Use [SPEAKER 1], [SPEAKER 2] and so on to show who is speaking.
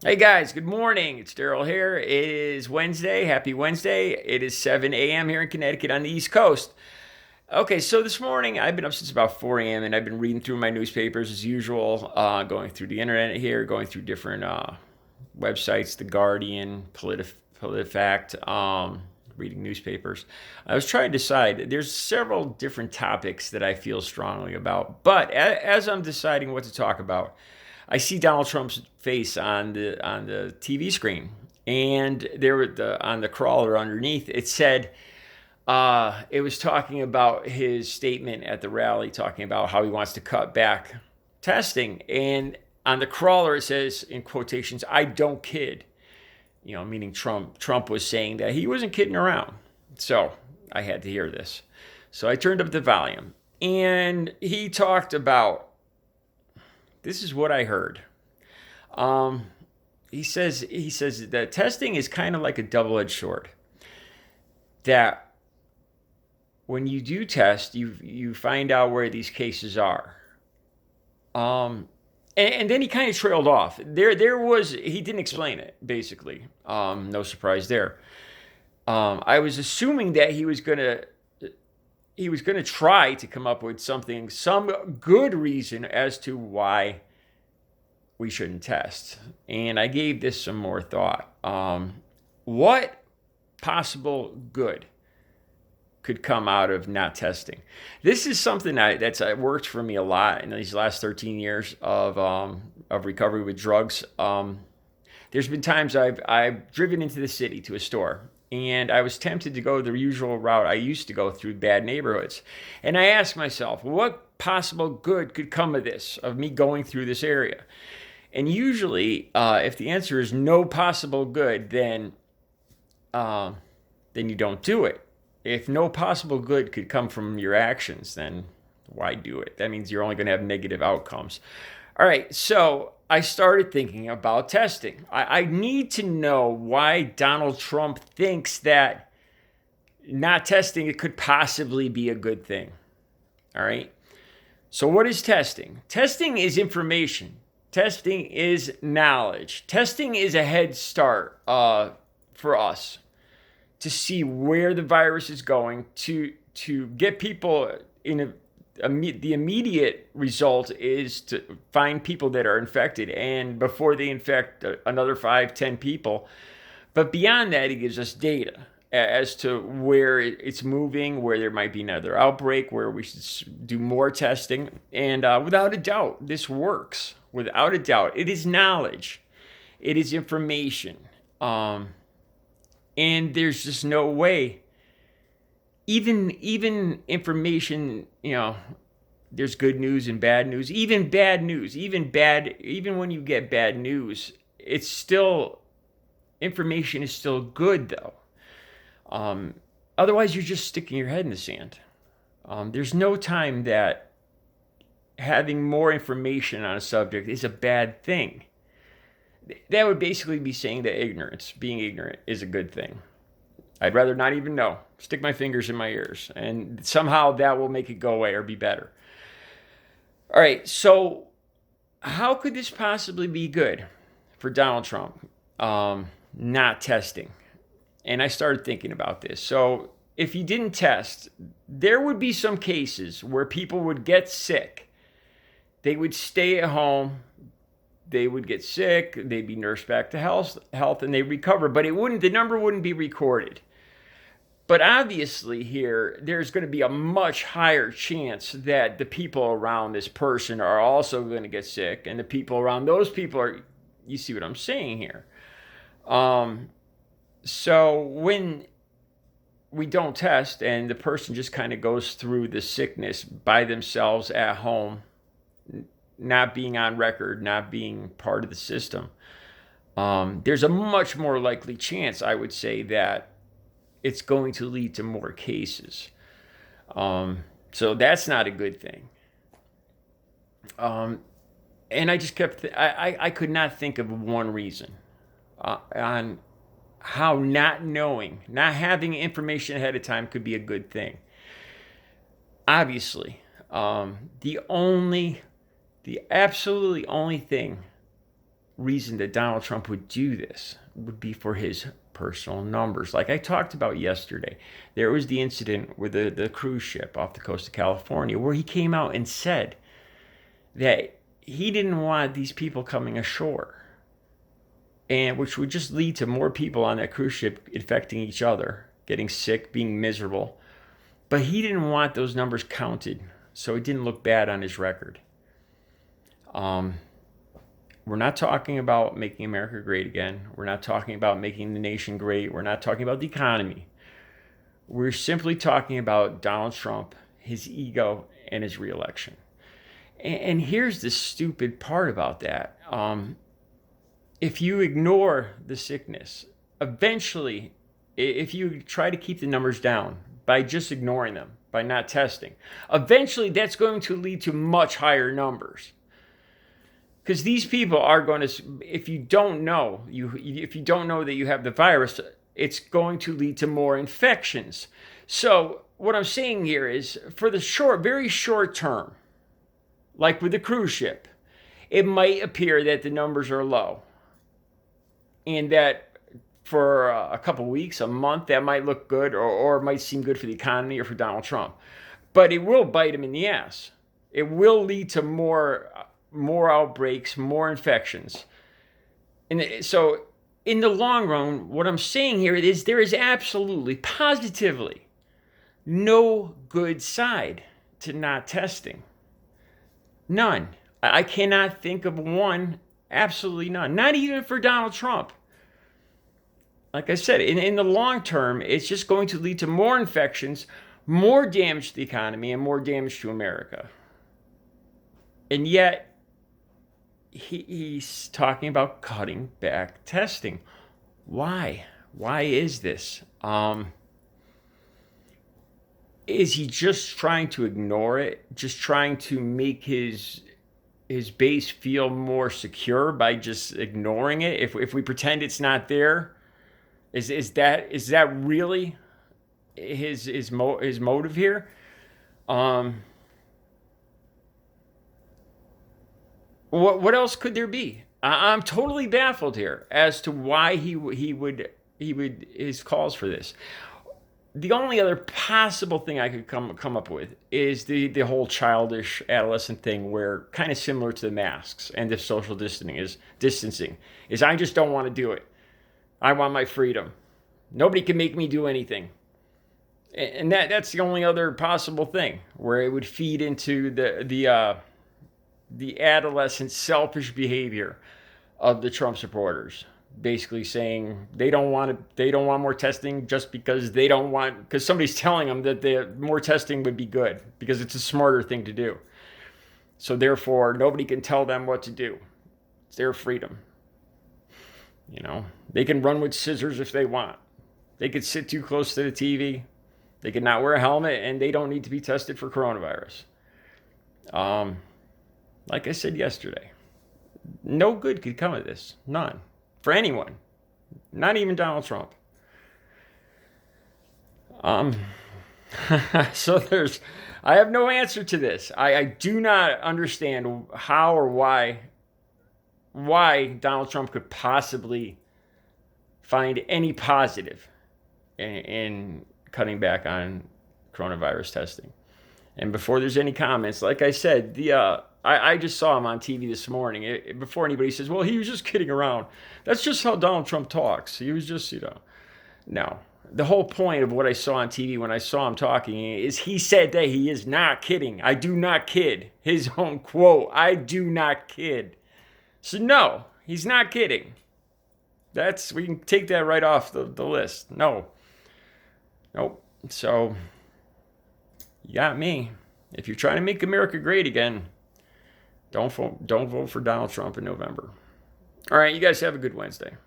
[SPEAKER 1] Hey guys, good morning. It's Daryl here. It is Wednesday. Happy Wednesday. It is 7 a.m. here in Connecticut on the East Coast. Okay, so this morning I've been up since about 4 a.m. and I've been reading through my newspapers as usual, going through the internet here, going through different websites, The Guardian, PolitiFact, reading newspapers. I was trying to decide, there's several different topics that I feel strongly about, but as I'm deciding what to talk about, I see Donald Trump's face on the TV screen, and on the crawler underneath it said it was talking about his statement at the rally, talking about how he wants to cut back testing, and on the crawler it says in quotations, "I don't kid," meaning Trump. Trump was saying that he wasn't kidding around. So I had to hear this. So I turned up the volume, and he talked about this is what I heard. Um, he says that testing is kind of like a double-edged sword. That when you do test, you find out where these cases are. Um, and then he kind of trailed off. He didn't explain it basically. No surprise there. I was assuming that he was gonna try to come up with some good reason as to why we shouldn't test. And I gave this some more thought. What possible good could come out of not testing? This is something that's worked for me a lot in these last 13 years of recovery with drugs. There's been times I've driven into the city to a store, and I was tempted to go the usual route I used to go through bad neighborhoods. And I asked myself, what possible good could come of this, of me going through this area? And usually, if the answer is no possible good, then you don't do it. If no possible good could come from your actions, then why do it? That means you're only going to have negative outcomes. All right, so I started thinking about testing. I need to know why Donald Trump thinks that not testing it could possibly be a good thing. All right. So what is testing? Testing is information. Testing is knowledge. Testing is a head start for us to see where the virus is going, to get people the immediate result is to find people that are infected, and before they infect another 5, 10 people. But beyond that, it gives us data as to where it's moving, where there might be another outbreak, where we should do more testing. And without a doubt, this works. Without a doubt, it is knowledge, it is information. And there's just no way. Even information, there's good news and bad news. Even bad news, even when you get bad news, it's still information is still good though. Otherwise, you're just sticking your head in the sand. There's no time that having more information on a subject is a bad thing. That would basically be saying that being ignorant, is a good thing. I'd rather not even know. Stick my fingers in my ears, and somehow that will make it go away or be better. All right, so how could this possibly be good for Donald Trump? Not testing. And I started thinking about this. So if he didn't test, there would be some cases where people would get sick. They would stay at home. They would get sick. They'd be nursed back to health, and they'd recover. But the number wouldn't be recorded. But obviously here, there's going to be a much higher chance that the people around this person are also going to get sick. And the people around those people you see what I'm saying here? So when we don't test and the person just kind of goes through the sickness by themselves at home, not being on record, not being part of the system, there's a much more likely chance, I would say, that it's going to lead to more cases. So that's not a good thing. And I just I could not think of one reason on how not having information ahead of time could be a good thing. Obviously, the absolutely only thing reason that Donald Trump would do this would be for his personal numbers. Like I talked about yesterday, there was the incident with the cruise ship off the coast of California where he came out and said that he didn't want these people coming ashore, and which would just lead to more people on that cruise ship infecting each other, getting sick, being miserable. But he didn't want those numbers counted, so it didn't look bad on his record. We're not talking about making America great again. We're not talking about making the nation great. We're not talking about the economy. We're simply talking about Donald Trump, his ego, and his reelection. And here's the stupid part about that. If you ignore the sickness, eventually, if you try to keep the numbers down by just ignoring them, by not testing, eventually that's going to lead to much higher numbers. Because these people are going to, if you don't know that you have the virus, it's going to lead to more infections. So what I'm saying here is, for the very short term, like with the cruise ship, it might appear that the numbers are low, and that for a couple weeks, a month, that might look good, or it might seem good for the economy or for Donald Trump. But it will bite him in the ass. It will lead to more outbreaks, more infections. And so in the long run, what I'm saying here is there is absolutely, positively no good side to not testing. None. I cannot think of one, absolutely none. Not even for Donald Trump. Like I said, in the long term, it's just going to lead to more infections, more damage to the economy, and more damage to America. And yet, he's talking about cutting back testing. Why? Why is this? Is he just trying to ignore it? Just trying to make his base feel more secure by just ignoring it? If we pretend it's not there, is that really his motive here? What else could there be? I'm totally baffled here as to why he would his calls for this. The only other possible thing I could come up with is the whole childish adolescent thing, where kind of similar to the masks and the social distancing is I just don't want to do it. I want my freedom. Nobody can make me do anything. And that's the only other possible thing where it would feed into the adolescent selfish behavior of the Trump supporters, basically saying they don't want more testing just because because somebody's telling them that the more testing would be good because it's a smarter thing to do. So therefore, nobody can tell them what to do. It's their freedom. They can run with scissors if they want. They could sit too close to the TV. They could not wear a helmet, and they don't need to be tested for coronavirus. Like I said yesterday, no good could come of this. None. For anyone. Not even Donald Trump. So I have no answer to this. I do not understand how or why Donald Trump could possibly find any positive in cutting back on coronavirus testing. And before there's any comments, like I said, I just saw him on TV this morning. Before anybody says, well, he was just kidding around. That's just how Donald Trump talks. He was just, No. The whole point of what I saw on TV when I saw him talking is he said that he is not kidding. I do not kid. His own quote, I do not kid. So no, he's not kidding. We can take that right off the list. No. Nope. So, you got me. If you're trying to make America great again, don't vote for Donald Trump in November. All right, you guys have a good Wednesday.